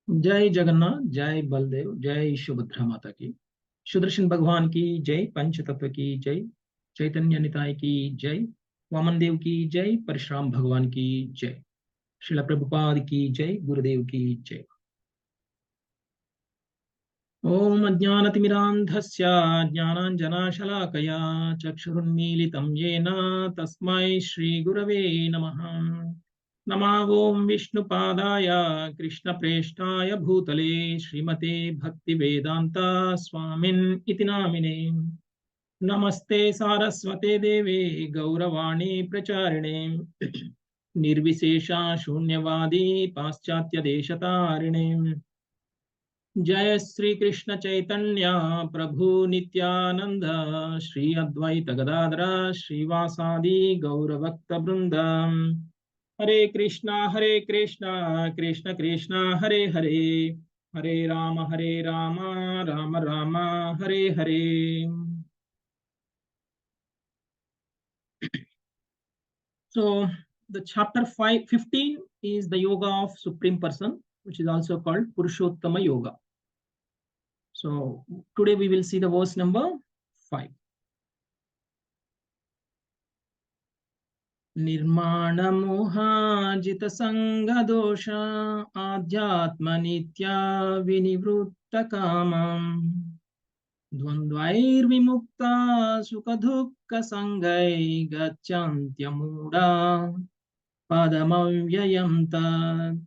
जय जगन्नाथ, जय बलदेव, जय सुभद्रा माता की, सुदर्शन भगवान की जय, पंच तत्व की जय, चैतन्य निताय की जय, वामन देव की जय, परशुराम भगवान की जय, श्रील प्रभुपाद की जय, गुरुदेव की जय। ओम अज्ञानतिमिरान्धस्य ज्ञानाञ्जनशलाकया चक्षुरुन्मीलितं येन तस्मै श्रीगुरवे नमः। नमः ओं विष्णुपादाय कृष्णप्रेष्ठाय भूतले श्रीमते भक्तिवेदान्ता स्वामिन् इति नामिने। नमस्ते सारस्वते देवे गौरवाणी प्रचारिणे निर्विशेषा शून्यवादी पाश्चात्य देशतारिणे। जय श्री कृष्ण चैतन्य प्रभु नित्यानंद श्री अद्वैत गदाधर श्रीवासादि गौरभक्त वृंद। हरे कृष्णा कृष्ण कृष्ण हरे हरे, हरे Ram Ram Ram Hare Hare. So the chapter 15 is the yoga of supreme person, which is also called Purushottama Yoga. So today we will see the verse number 5. निर्माण मोहाजित संग दोष आध्यात्म नित्या विनिवृत्त कामम् द्वन्द्वैर्विमुक्ता सुख दुःख संगै गच्छन्त्यमूढा पदमव्ययम् तत्.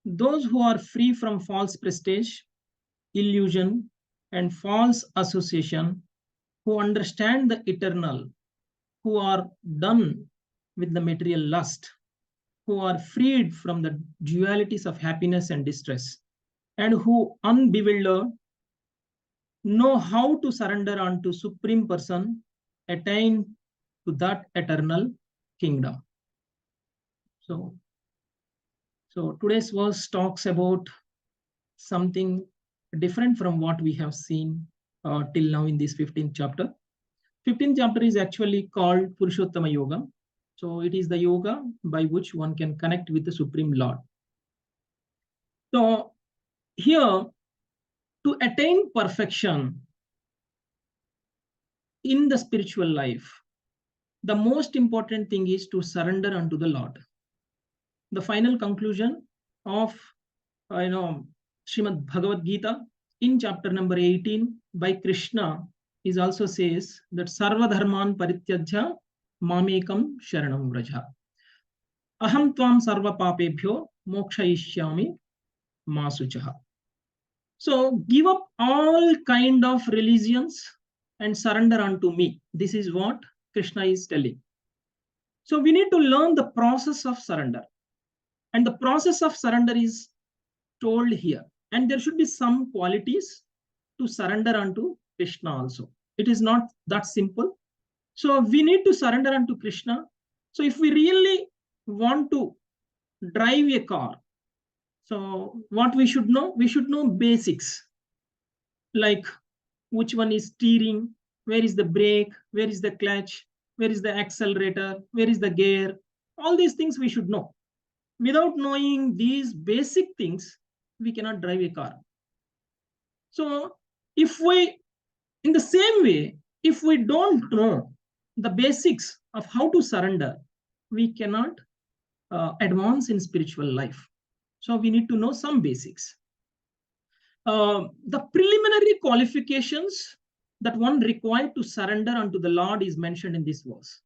Those who are free from false prestige, illusion, and false association, who understand the eternal, who are done with the material lust, who are freed from the dualities of happiness and distress, and who unbewildered know how to surrender unto Supreme Person, attain to that eternal kingdom. So today's verse talks about something different from what we have seen till now in this 15th chapter. 15th chapter is actually called Purushottama Yoga. So it is the yoga by which one can connect with the Supreme Lord. So here, to attain perfection in the spiritual life, the most important thing is to surrender unto the Lord. The final conclusion of Srimad Bhagavad Gita in chapter number 18 by Krishna is also says that Sarva Dharman Parityajya Mamekam Sharanam Vraja. Aham Tvam Sarva Papebhyo Mokshayishyami Masuchaha. So give up all kind of religions and surrender unto me. This is what Krishna is telling. So we need to learn the process of surrender. And the process of surrender is told here. And there should be some qualities to surrender unto Krishna also. It is not that simple. So we need to surrender unto Krishna. So if we really want to drive a car, so what we should know basics, like which one is steering, where is the brake, where is the clutch, where is the accelerator, where is the gear. All these things we should know. Without knowing these basic things, we cannot drive a car. So if we, in the same way, if we don't know the basics of how to surrender, we cannot advance in spiritual life. So we need to know some basics. The preliminary qualifications that one required to surrender unto the Lord is mentioned in this verse.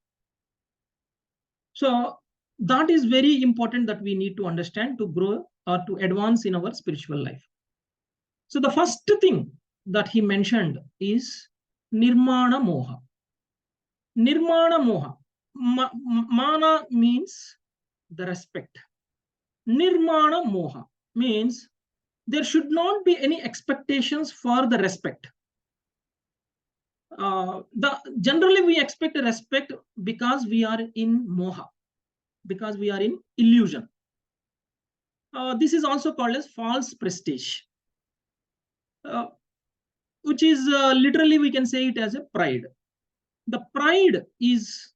So that is very important that we need to understand to grow or to advance in our spiritual life. So the first thing that he mentioned is Nirmana Moha. Nirmana Moha. Mana means the respect. Nirmana Moha means there should not be any expectations for the respect. Generally we expect a respect because we are in moha, because we are in illusion. This is also called as false prestige, which is literally we can say it as a pride. The pride is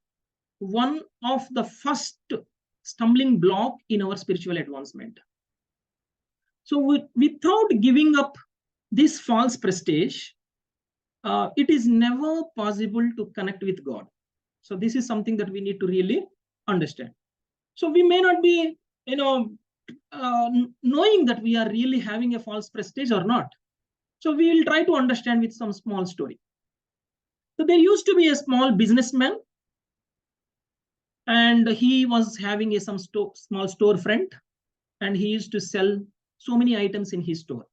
one of the first stumbling block in our spiritual advancement. So without giving up this false prestige, it is never possible to connect with God. So this is something that we need to really understand. So we may not be, knowing that we are really having a false prestige or not. So we will try to understand with some small story. So there used to be a small businessman, and he was having some small storefront, and he used to sell so many items in his store.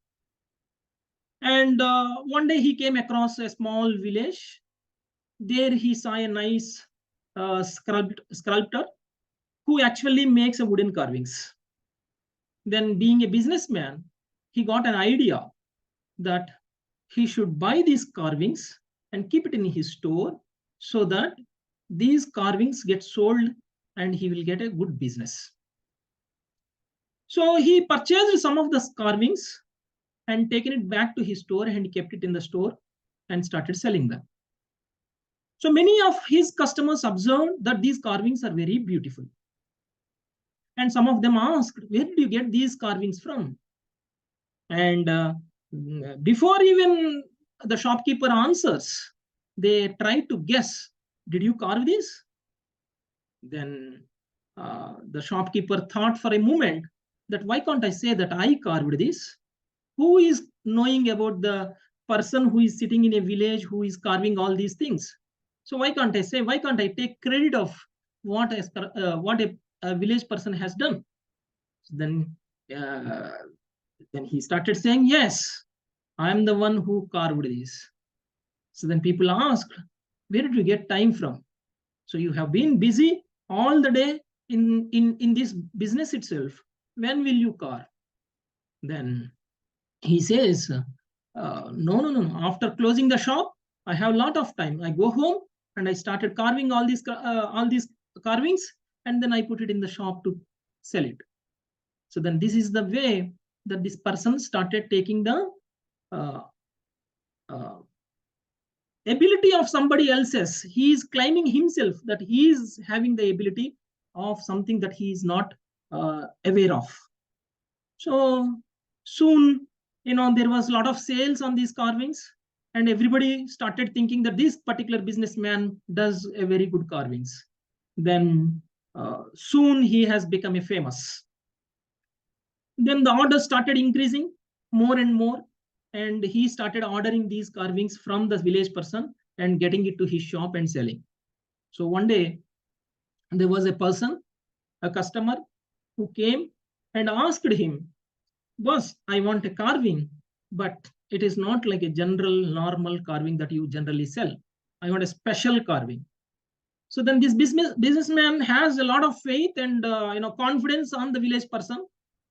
And one day he came across a small village. There he saw a nice sculptor who actually makes a wooden carvings. Then, being a businessman, he got an idea that he should buy these carvings and keep it in his store, so that these carvings get sold and he will get a good business. So he purchased some of the carvings and taken it back to his store, and he kept it in the store and started selling them. So many of his customers observed that these carvings are very beautiful. And some of them asked, where did you get these carvings from? And before even the shopkeeper answers, they try to guess, did you carve this? Then the shopkeeper thought for a moment that, why can't I say that I carved this? Who is knowing about the person who is sitting in a village who is carving all these things? So why can't I say, why can't I take credit of what a village person has done? Then he started saying, yes, I am the one who carved this. So then people asked, where did you get time from? So you have been busy all the day in this business itself. When will you carve? Then he says, no. After closing the shop, I have a lot of time. I go home and I started carving all these carvings, and then I put it in the shop to sell it. So then this is the way that this person started taking the ability of somebody else's. He is claiming himself that he is having the ability of something that he is not aware of. So soon, there was a lot of sales on these carvings, and everybody started thinking that this particular businessman does a very good carvings. Then soon he has become a famous. Then the orders started increasing more and more, and he started ordering these carvings from the village person and getting it to his shop and selling. So one day there was a person, a customer, who came and asked him, boss, I want a carving, but it is not like a general normal carving that you generally sell. I want a special carving. So then this businessman has a lot of faith and confidence on the village person,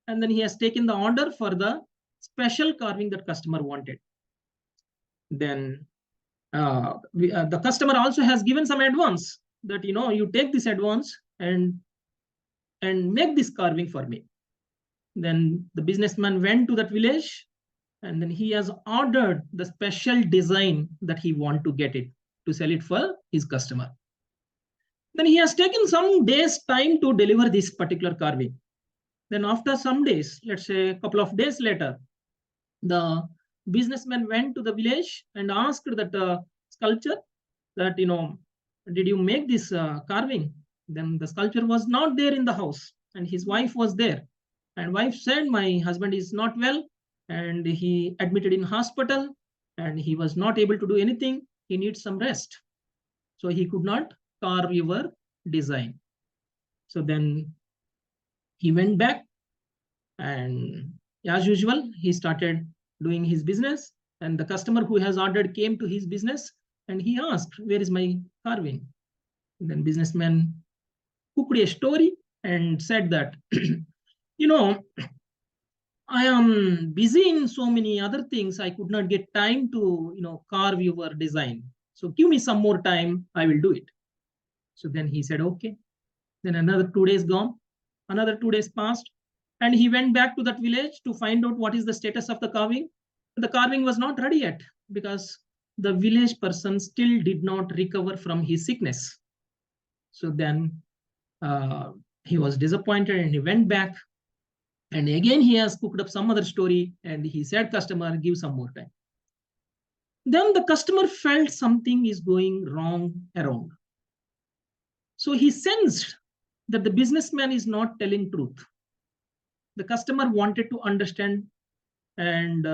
and then he has taken the order for the special carving that customer wanted. Then the customer also has given some advance, that you take this advance and make this carving for me. Then the businessman went to that village, and then he has ordered the special design that he want to get it to sell it for his customer. Then he has taken some days time to deliver this particular carving. Then after some days, let's say a couple of days later, the businessman went to the village and asked that sculptor that, did you make this carving? Then the sculptor was not there in the house, and his wife was there. And wife said, my husband is not well, and he admitted in hospital, and he was not able to do anything. He needs some rest. So he could not carve your design. So then he went back, and as usual, he started doing his business. And the customer who has ordered came to his business, and he asked, where is my carving? And then businessman cooked a story and said that, I am busy in so many other things. I could not get time to, carve your design. So give me some more time. I will do it. So then he said, okay. Then another 2 days gone, another 2 days passed, and he went back to that village to find out what is the status of the carving. The carving was not ready yet, because the village person still did not recover from his sickness. So then he was disappointed, and he went back. And again, he has cooked up some other story and he said, customer, give some more time. Then the customer felt something is going wrong around. So he sensed that the businessman is not telling truth. The customer wanted to understand, and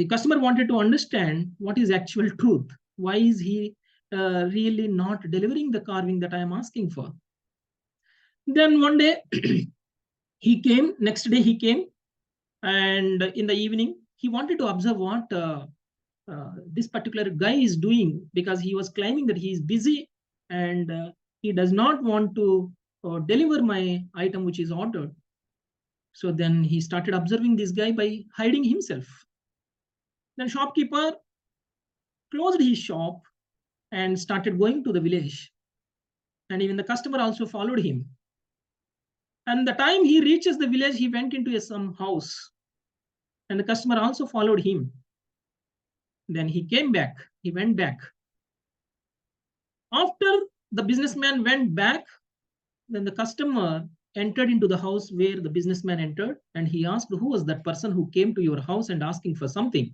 customer wanted to understand what is actual truth. Why is he really not delivering the carving that I am asking for? Then one day he came, next day he came, and in the evening he wanted to observe what this particular guy is doing, because he was claiming that he is busy and he does not want to deliver my item which is ordered. So then he started observing this guy by hiding himself. Then shopkeeper closed his shop and started going to the village. And even the customer also followed him. And the time he reaches the village, he went into some house. And the customer also followed him. Then he came back. He went back. After the businessman went back, then the customer entered into the house where the businessman entered, and he asked, who was that person who came to your house and asking for something?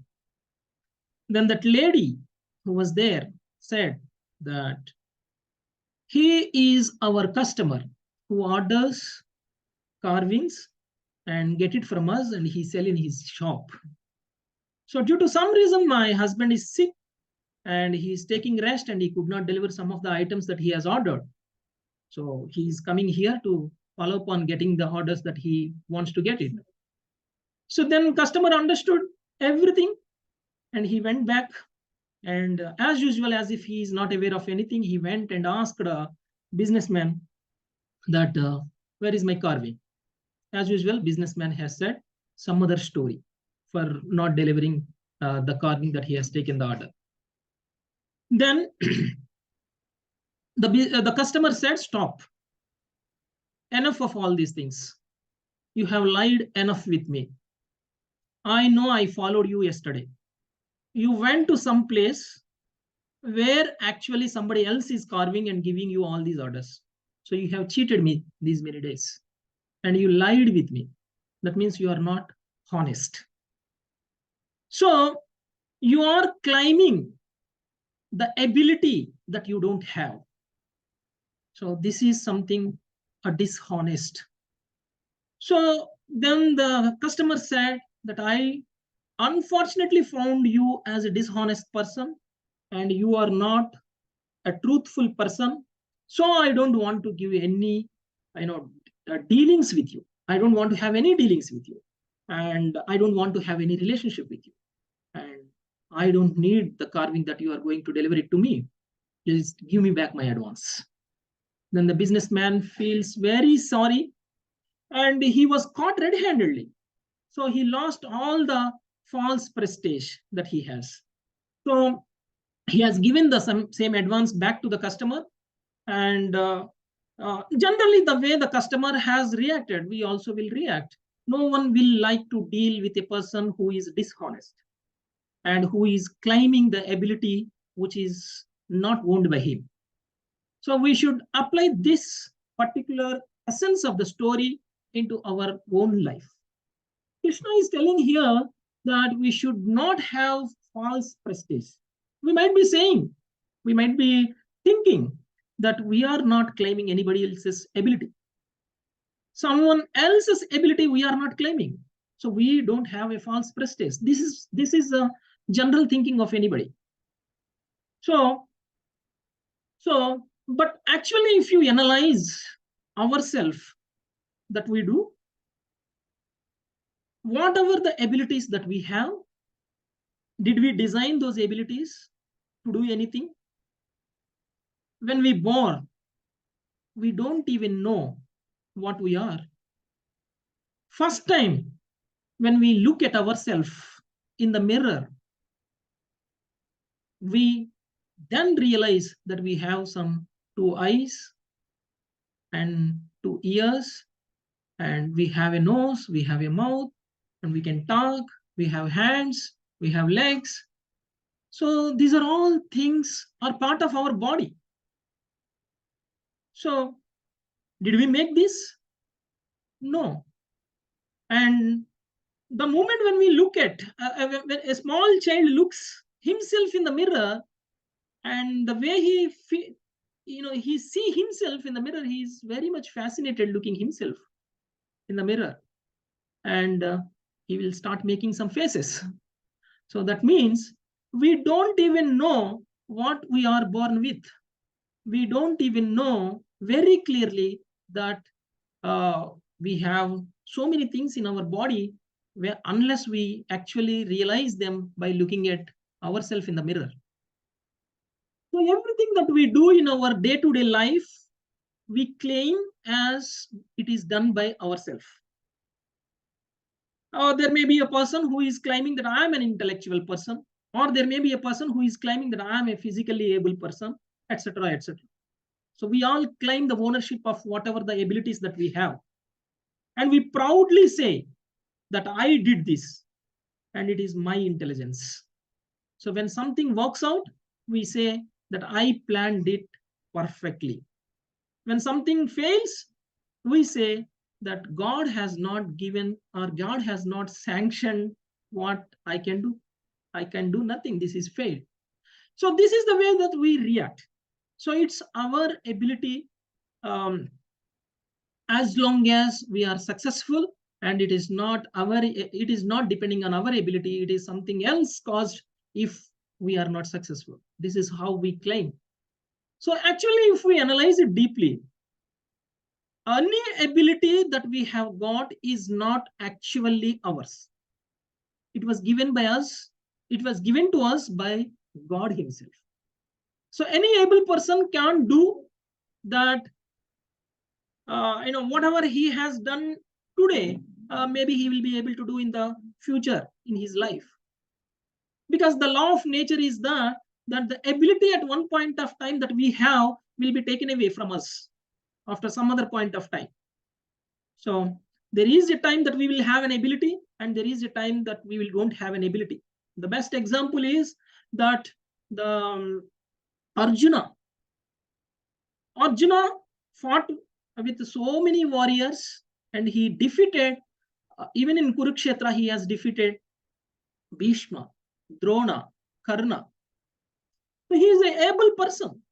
Then that lady who was there said that he is our customer who orders carvings and get it from us, and he sell in his shop. So due to some reason, my husband is sick and he is taking rest and he could not deliver some of the items that he has ordered. So he is coming here to follow up on getting the orders that he wants to get it. So then customer understood everything and he went back, and as usual, as if he is not aware of anything, he went and asked a businessman that where is my carving? As usual, businessman has said some other story for not delivering the carving that he has taken the order. Then the customer said, stop. Enough of all these things. You have lied enough with me. I know I followed you yesterday. You went to some place where actually somebody else is carving and giving you all these orders. So you have cheated me these many days and you lied with me. That means you are not honest. So you are claiming the ability that you don't have. So this is something dishonest. So then the customer said that I unfortunately found you as a dishonest person and you are not a truthful person. So I don't want to give any, dealings with you. I don't want to have any dealings with you. And I don't want to have any relationship with you. And I don't need the carving that you are going to deliver it to me. Just give me back my advance. Then the businessman feels very sorry and he was caught red-handedly. So he lost all the false prestige that he has. So he has given the same advance back to the customer. And generally, the way the customer has reacted, we also will react. No one will like to deal with a person who is dishonest and who is claiming the ability which is not owned by him. So we should apply this particular essence of the story into our own life. Krishna is telling here that we should not have false prestige. We might be saying, we might be thinking that we are not claiming anybody else's ability. Someone else's ability we are not claiming. So we don't have a false prestige. This is a general thinking of anybody. So, but actually, if you analyze ourselves that we do, whatever the abilities that we have, did we design those abilities to do anything? When we born, we don't even know what we are. First time when we look at ourselves in the mirror, we then realize that we have some 2 eyes and 2 ears, and we have a nose, we have a mouth, and we can talk, we have hands, we have legs. So these are all things are part of our body. So did we make this? No. And the moment when we look at, when a small child looks himself in the mirror, and the way he see himself in the mirror, he is very much fascinated looking himself in the mirror, and he will start making some faces. So that means we don't even know what we are born with. We don't even know very clearly that uh, we have so many things in our body, where unless we actually realize them by looking at ourselves in the mirror. So everything that we do in our day-to-day life, we claim as it is done by ourselves. Or there may be a person who is claiming that I am an intellectual person, or there may be a person who is claiming that I am a physically able person, etc., etc. So we all claim the ownership of whatever the abilities that we have, and we proudly say that I did this, and it is my intelligence. So when something works out, we say that I planned it perfectly. When something fails, we say that God has not given, or God has not sanctioned what I can do. I can do nothing. This is failed. So this is the way that we react. So it's our ability, as long as we are successful, and it is not depending on our ability. It is something else caused if we are not successful. This is how we claim. So actually, if we analyze it deeply, any ability that we have got is not actually ours. It was given by us. It was given to us by God himself. So any able person can do that. Whatever he has done today, maybe he will be able to do in the future in his life, because the law of nature is that the ability at one point of time that we have will be taken away from us after some other point of time. So there is a time that we will have an ability, and there is a time that we will don't have an ability. The best example is that the arjuna Arjuna fought with so many warriors, and he defeated, even in Kurukshetra, he has defeated Bhishma, Drona, Karna. So he is an able person.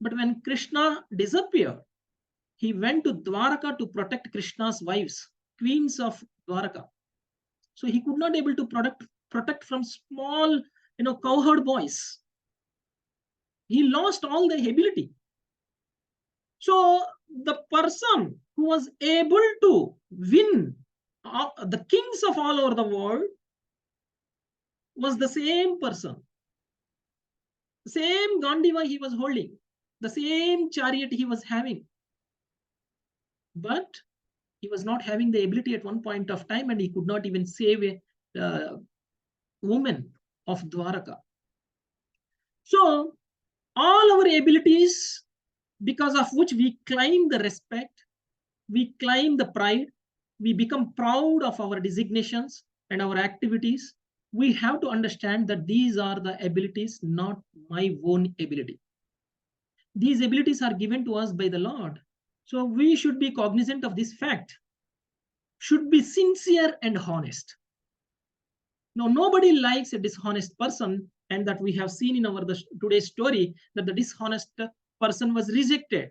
But when Krishna disappeared, he went to Dwaraka to protect Krishna's wives, queens of Dwaraka. So he could not able to protect from small, cowherd boys. He lost all the ability. So the person who was able to win the kings of all over the world was the same person. The same Gandiva he was holding, the same chariot he was having. But he was not having the ability at one point of time, and he could not even save a woman of Dwaraka. So all our abilities, because of which we claim the respect, we claim the pride, we become proud of our designations and our activities, we have to understand that these are the abilities, not my own ability. These abilities are given to us by the Lord. So we should be cognizant of this fact, should be sincere and honest. Now, nobody likes a dishonest person, and that we have seen in our today's story that the dishonest person was rejected,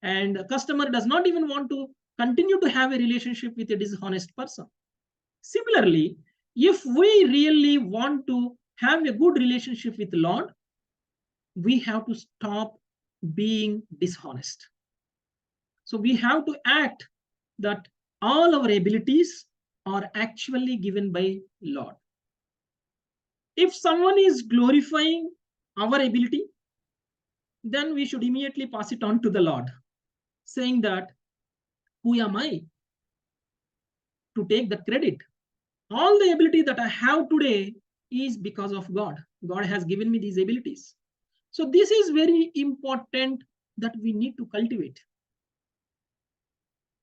and the customer does not even want to continue to have a relationship with a dishonest person. Similarly, if we really want to have a good relationship with the Lord, we have to stop being dishonest. So we have to act that all our abilities are actually given by Lord. If someone is glorifying our ability, then we should immediately pass it on to the Lord, saying that, who am I to take that credit? All the ability that I have today is because of God. God has given me these abilities. So this is very important that we need to cultivate.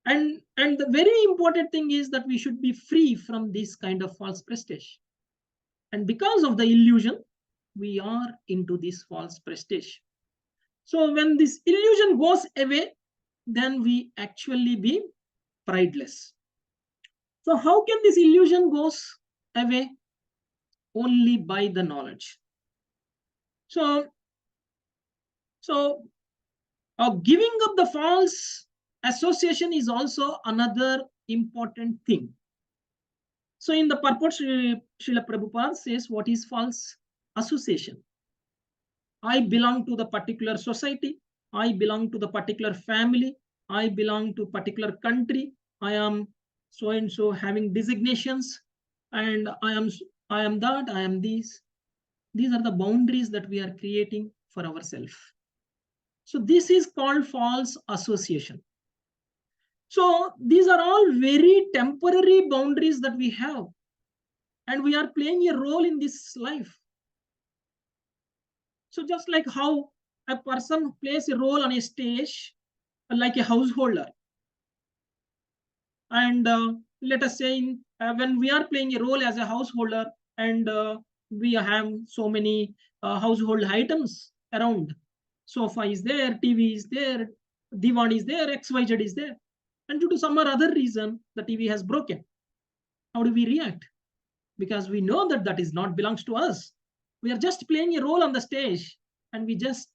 And the very important thing is that we should be free from this kind of false prestige. And because of the illusion, we are into this false prestige. So when this illusion goes away, then we actually be prideless. So how can this illusion goes away? Only by the knowledge. So giving up the false association is also another important thing. So in the purport, Srila Prabhupada says, what is false association? I belong to the particular society. I belong to the particular family. I belong to particular country. I am so and so having designations, and I am that, I am these. These are the boundaries that we are creating for ourselves. So this is called false association. So these are all very temporary boundaries that we have, and we are playing a role in this life. So just like how a person plays a role on a stage, like a householder, and let us say when we are playing a role as a householder, and we have so many household items around. Sofa is there, TV is there, divan is there, XYZ is there, and due to some or other reason the TV has broken. How do we react? Because we know that that is not belongs to us. We are just playing a role on the stage, and we just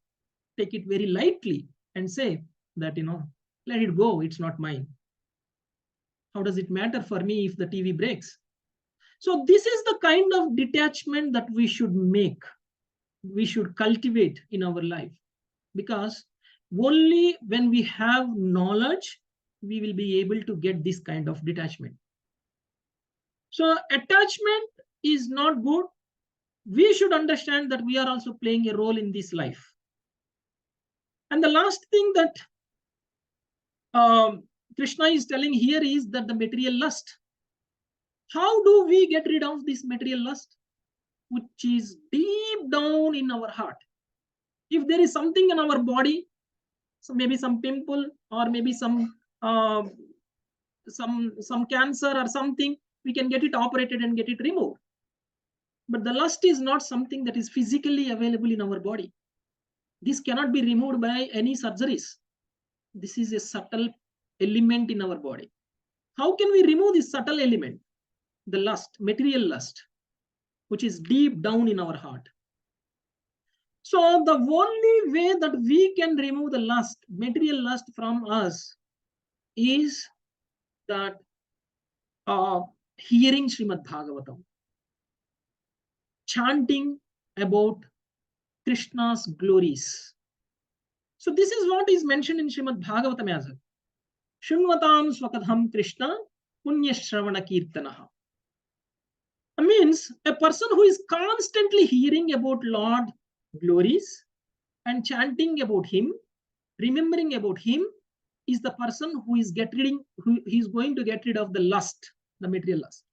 take it very lightly and say that, let it go, it's not mine. How does it matter for me if the TV breaks? So this is the kind of detachment that we should make, we should cultivate in our life, because only when we have knowledge we will be able to get this kind of detachment. So attachment is not good. We should understand that we are also playing a role in this life. And the last thing that Krishna is telling here is that the material lust. How do we get rid of this material lust, which is deep down in our heart? If there is something in our body, so maybe some pimple, or maybe some cancer or something, we can get it operated and get it removed. But the lust is not something that is physically available in our body. This cannot be removed by any surgeries. This is a subtle element in our body. How can we remove this subtle element, the lust, material lust, which is deep down in our heart? So the only way that we can remove the lust, material lust from us, is that hearing Srimad Bhagavatam, chanting about Krishna's glories. So this is what is mentioned in Srimad Bhagavatam as well. Shunvatam swakadham Krishna punya shravana kirtanaha. Means a person who is constantly hearing about Lord glories and chanting about him, remembering about him, is the person who is going to get rid of the lust, the material lust.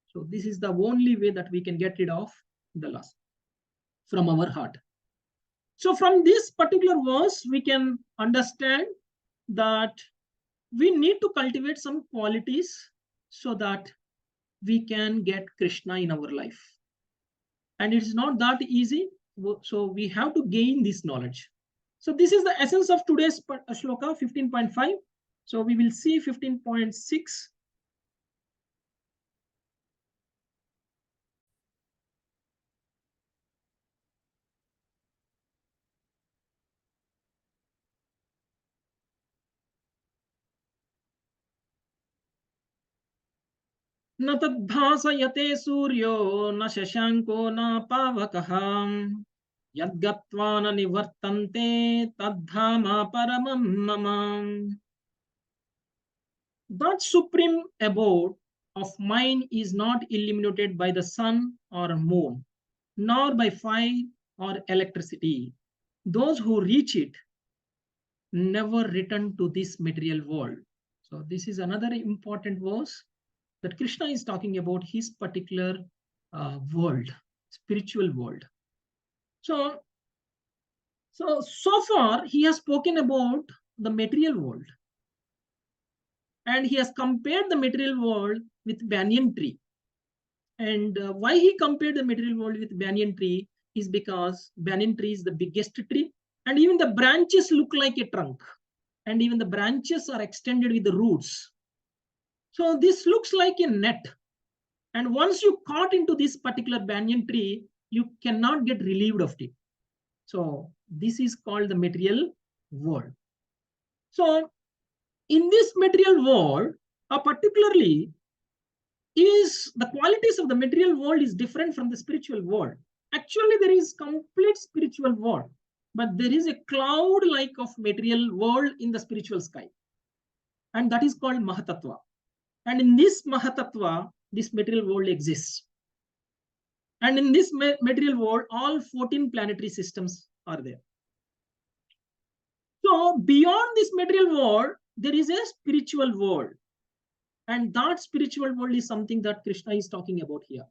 So this is the only way that we can get rid of the lust from our heart. So from this particular verse, we can understand that we need to cultivate some qualities so that we can get Krishna in our life. And it's not that easy. So we have to gain this knowledge. So this is the essence of today's shloka 15.5. So we will see 15.6. न तद्भासयते सूर्यो न शशांको न पावकः यद्गत्वा न निवर्तन्ते तद्धाम परमं मम. That supreme abode of mine is not illuminated by the sun or moon, nor by fire or electricity. Those who reach it never return to this material world. So this is another important verse that Krishna is talking about his particular world, spiritual world. So far he has spoken about the material world, and he has compared the material world with banyan tree. And why he compared the material world with banyan tree is because banyan tree is the biggest tree, and even the branches look like a trunk, and even the branches are extended with the roots. So this looks like a net. And once you caught into this particular banyan tree, you cannot get relieved of it. So this is called the material world. So in this material world, particularly is the qualities of the material world is different from the spiritual world. Actually, there is complete spiritual world, but there is a cloud-like of material world in the spiritual sky. And that is called Mahatattva. And in this Mahatattva, this material world exists. And in this material world, all 14 planetary systems are there. So beyond this material world, there is a spiritual world. And that spiritual world is something that Krishna is talking about here.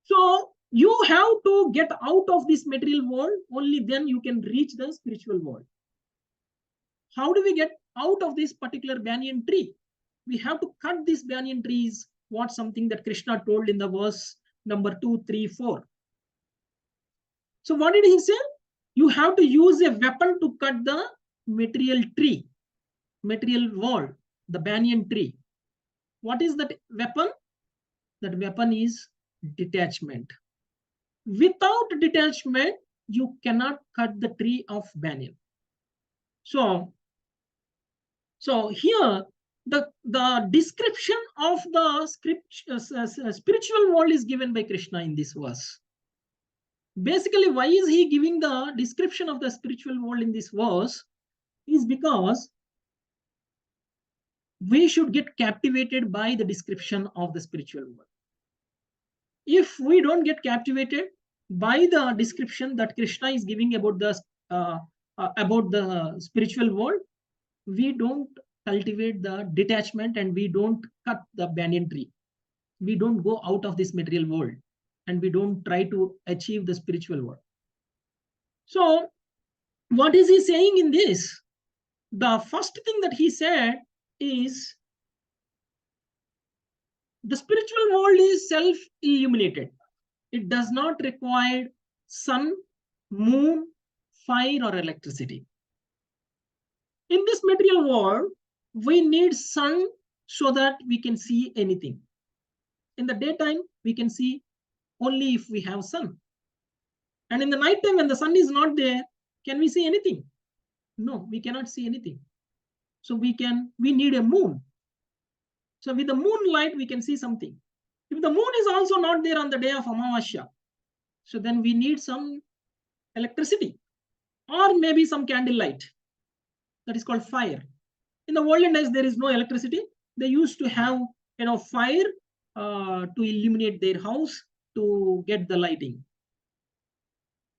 So you have to get out of this material world, only then you can reach the spiritual world. How do we get out of this particular banyan tree? We have to cut these banyan trees. What something that Krishna told in the verse number 2, 3, 4. So what did he say? You have to use a weapon to cut the material tree, material wall, the banyan tree. What is that weapon? That weapon is detachment. Without detachment, you cannot cut the tree of banyan. So here the description of the spiritual world is given by Krishna in this verse. Basically, why is he giving the description of the spiritual world in this verse? Is because we should get captivated by the description of the spiritual world. If we don't get captivated by the description that Krishna is giving about the spiritual world, we don't cultivate the detachment and we don't cut the banyan tree. We don't go out of this material world and we don't try to achieve the spiritual world. So what is he saying in this? The first thing that he said is the spiritual world is self-illuminated. It does not require sun, moon, fire, or electricity. In this material world, we need sun so that we can see anything. In the daytime, we can see only if we have sun. And in the nighttime, when the sun is not there, can we see anything? No, we cannot see anything. So we need a moon. So with the moonlight, we can see something. If the moon is also not there on the day of Amavasya, so then we need some electricity or maybe some candlelight. That is called fire. In the olden days, there is no electricity. They used to have fire to illuminate their house to get the lighting.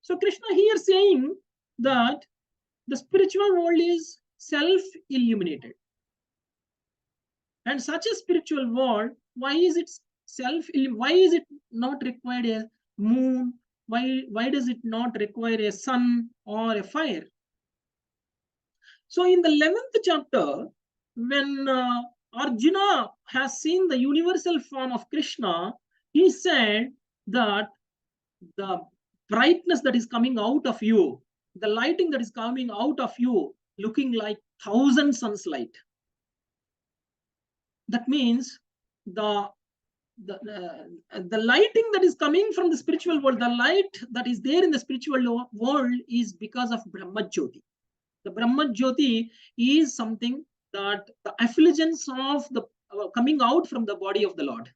So Krishna here saying that the spiritual world is self-illuminated. And such a spiritual world, why is it not required a moon? Why does it not require a sun or a fire? So in the 11th chapter, when Arjuna has seen the universal form of Krishna, he said that the brightness that is coming out of you, the lighting that is coming out of you, looking like 1,000 suns light. That means the lighting that is coming from the spiritual world, the light that is there in the spiritual world is because of Brahma Jyoti. The Brahma Jyoti is something that the effulgence of the coming out from the body of the Lord.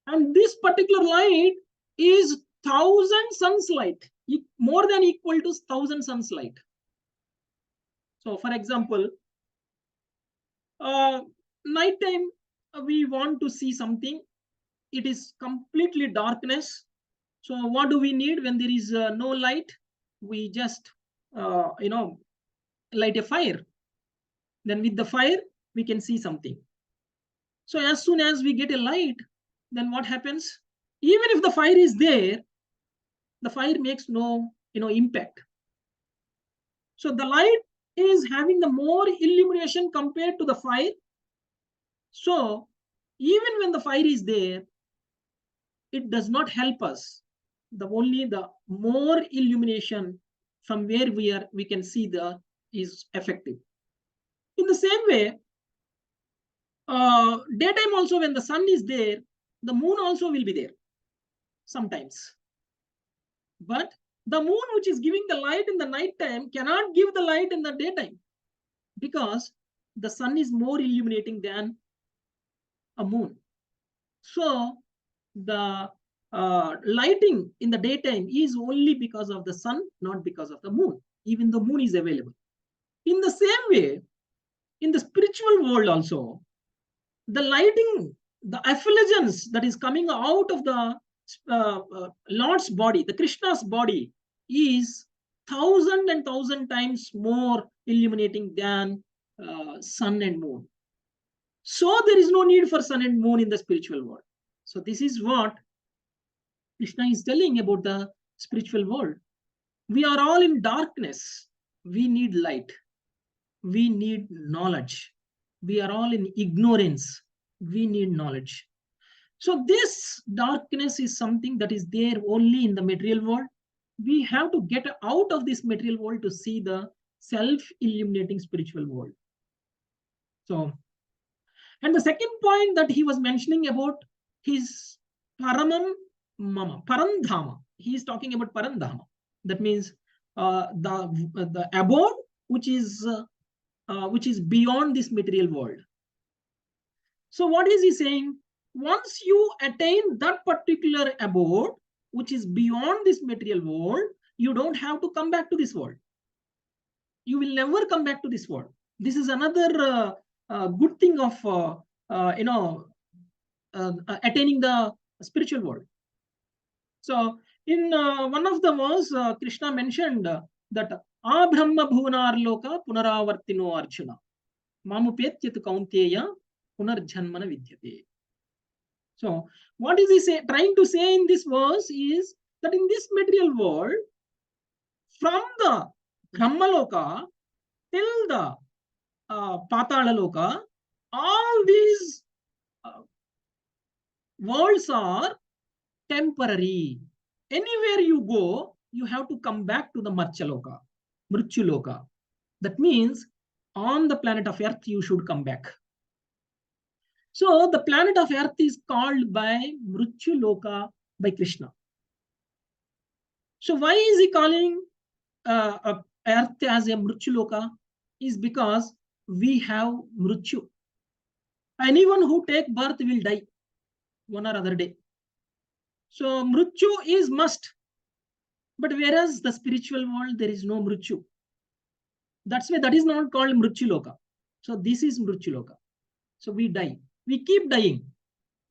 And this particular light is 1,000 suns light, more than equal to 1,000 suns light. So for example, nighttime, we want to see something. It is completely darkness. So what do we need when there is no light? We just, light a fire. Then with the fire, we can see something. So as soon as we get a light, then what happens? Even if the fire is there, the fire makes no, impact. So the light is having the more illumination compared to the fire. So even when the fire is there, it does not help us. Only the more illumination from where we can see is effective. In the same way, daytime also, when the sun is there, the moon also will be there sometimes. But the moon, which is giving the light in the night time, cannot give the light in the daytime, because the sun is more illuminating than a moon. So the lighting in the daytime is only because of the sun, not because of the moon, even the moon is available. In the same way, in the spiritual world also, the lighting, the effulgence that is coming out of the Lord's body, the Krishna's body, is 1,000 times more illuminating than sun and moon. So there is no need for sun and moon in the spiritual world. So this is what Krishna is telling about the spiritual world. We are all in darkness. We need light. We need knowledge. We are all in ignorance. We need knowledge. So this darkness is something that is there only in the material world. We have to get out of this material world to see the self-illuminating spiritual world. So, and the second point that he was mentioning about his Paramam Mama, Parandhama. He is talking about Parandhama. That means the abode which is beyond this material world. So what is he saying? Once you attain that particular abode, which is beyond this material world, you don't have to come back to this world. You will never come back to this world. This is another good thing of attaining the spiritual world. So in one of the verse, Krishna mentioned that Abrahma bhuvanar loka punaravartino arjuna mamupetyat kaunteya punarjanmana vidyate. So what is he trying to say in this verse is that in this material world, from the Brahmaloka till the Patala Loka, all these worlds are temporary. Anywhere you go, you have to come back to the Marchaloka, Mrithyuloka. That means on the planet of Earth, you should come back. So the planet of Earth is called by Mrithyuloka by Krishna. So why is he calling Earth as a Mrithyuloka? Is because we have Mrityu. Anyone who take birth will die one or other day. So Mrityu is must. But whereas the spiritual world, there is no Mrityu. That's why that is not called Mrithyuloka. So this is Mrithyuloka. So we die. We keep dying.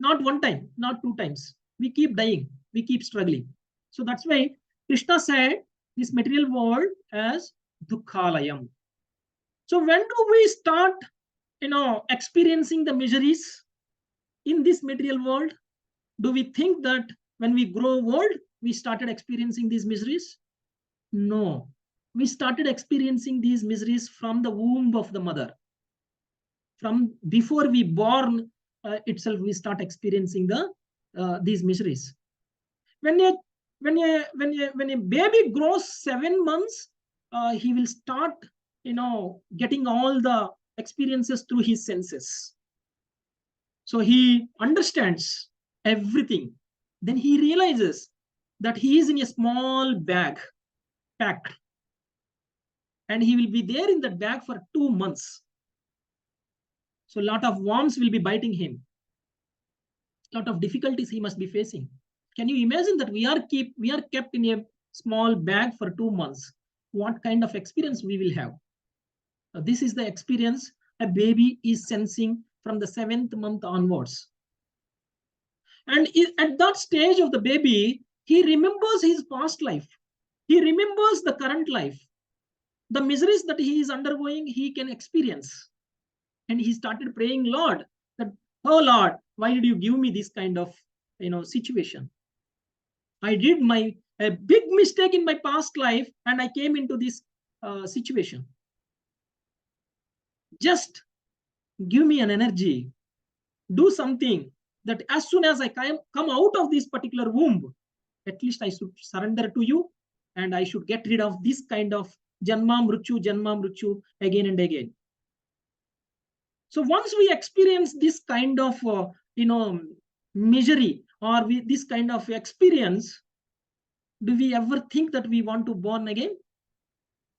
Not one time, not two times. We keep dying. We keep struggling. So that's why Krishna said this material world as Dukkhalayam. So when do we start, experiencing the miseries in this material world? Do we think that when we grow old, we started experiencing these miseries? No. We started experiencing these miseries from the womb of the mother. From before we born itself, we start experiencing these miseries. When a baby grows 7 months, he will start, getting all the experiences through his senses. So he understands everything. Then he realizes that he is in a small bag, packed, and he will be there in that bag for 2 months. So a lot of worms will be biting him. A lot of difficulties he must be facing. Can you imagine that we are kept in a small bag for 2 months? What kind of experience we will have? This is the experience a baby is sensing from the 7th month onwards. And at that stage of the baby, he remembers his past life. He remembers the current life. The miseries that he is undergoing, he can experience. And he started praying, Lord, that, oh Lord, why did you give me this kind of situation? I did a big mistake in my past life, and I came into this situation. Just give me an energy. Do something that as soon as I come out of this particular womb, at least I should surrender to you, and I should get rid of this kind of janma mrityu again and again. So once we experience this kind of misery, or this kind of experience, do we ever think that we want to born again?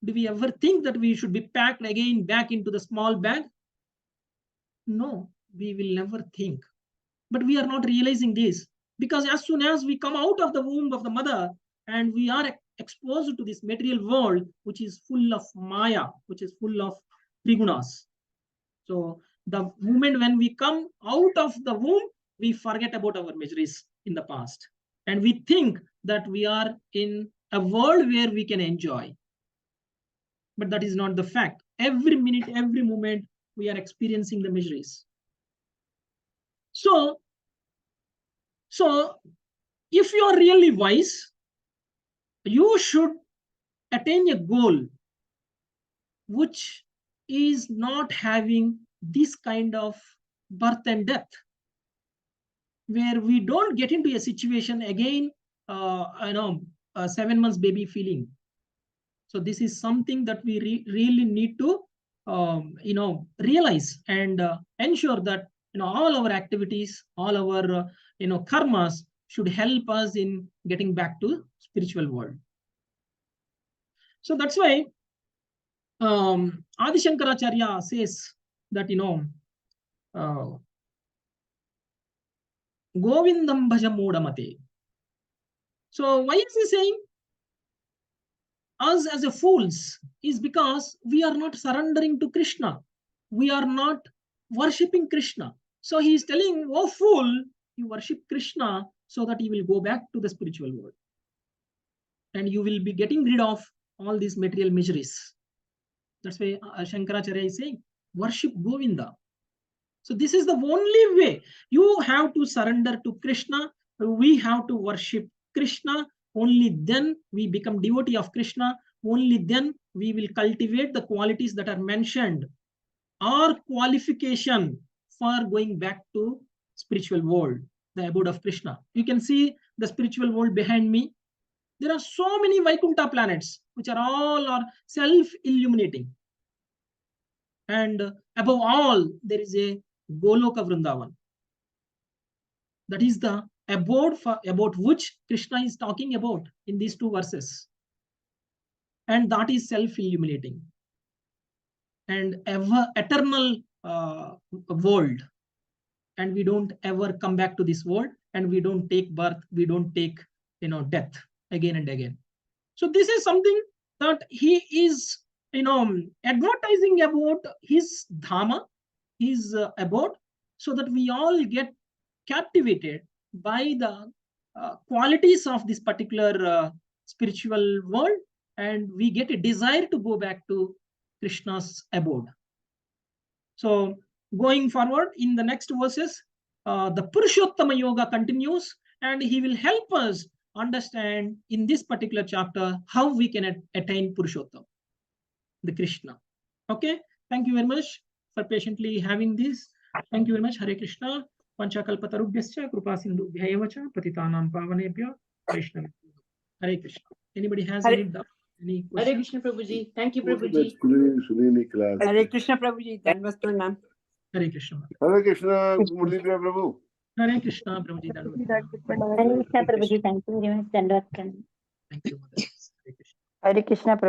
Do we ever think that we should be packed again back into the small bag? No, we will never think. But we are not realizing this, because as soon as we come out of the womb of the mother and we are exposed to this material world, which is full of maya, which is full of trigunas. So the moment when we come out of the womb, we forget about our miseries in the past. And we think that we are in a world where we can enjoy. But that is not the fact. Every minute, every moment, we are experiencing the miseries. So if you are really wise, you should attain a goal which is not having this kind of birth and death, where we don't get into a situation again, a 7 months baby feeling. So this is something that we really need to realize and ensure that all our activities, all our karmas should help us in getting back to spiritual world. So that's why Adi Shankaracharya says that Govindam bhaja modamate. So why is he saying us as a fools? Is because we are not surrendering to Krishna. We are not worshipping Krishna. So he is telling, oh fool, you worship Krishna so that you will go back to the spiritual world. And you will be getting rid of all these material miseries. That's why Shankaracharya is saying, worship Govinda. So this is the only way. You have to surrender to Krishna. We have to worship Krishna. Only then we become devotee of Krishna. Only then we will cultivate the qualities that are mentioned, our qualification for going back to spiritual world, the abode of Krishna. You can see the spiritual world behind me. There are so many Vaikuntha planets, which are all self-illuminating. And above all, there is a Goloka Vrindavan. That is the abode about which Krishna is talking about in these two verses. And that is self-illuminating and eternal world. And we don't ever come back to this world, and we don't take birth, we don't take death again and again. So this is something that he is advertising about his dhama, his abode, so that we all get captivated by the qualities of this particular spiritual world, and we get a desire to go back to Krishna's abode. So going forward in the next verses, the Purushottama Yoga continues, and he will help us understand in this particular chapter how we can attain Purushottama, the Krishna. Okay, thank you very much for patiently having this. Thank you very much. Hare Krishna. Panchakalpatarubhyascha kripa sindhubhya eva cha patitanam pavanebhyo Vaishnavibhyo. Hare Krishna. Anybody has any doubt? Any question? Hare Krishna Prabhuji. Thank you Prabhuji. Hare Krishna Prabhuji. Dandavat pranam. Hare Krishna. Hare Krishna, Murli Prabhu. Hare Krishna, Prabhuji. Hare Krishna Prabhuji. Thank you very much. Dandavat pranam. Thank you. Hare Krishna Prabhuji.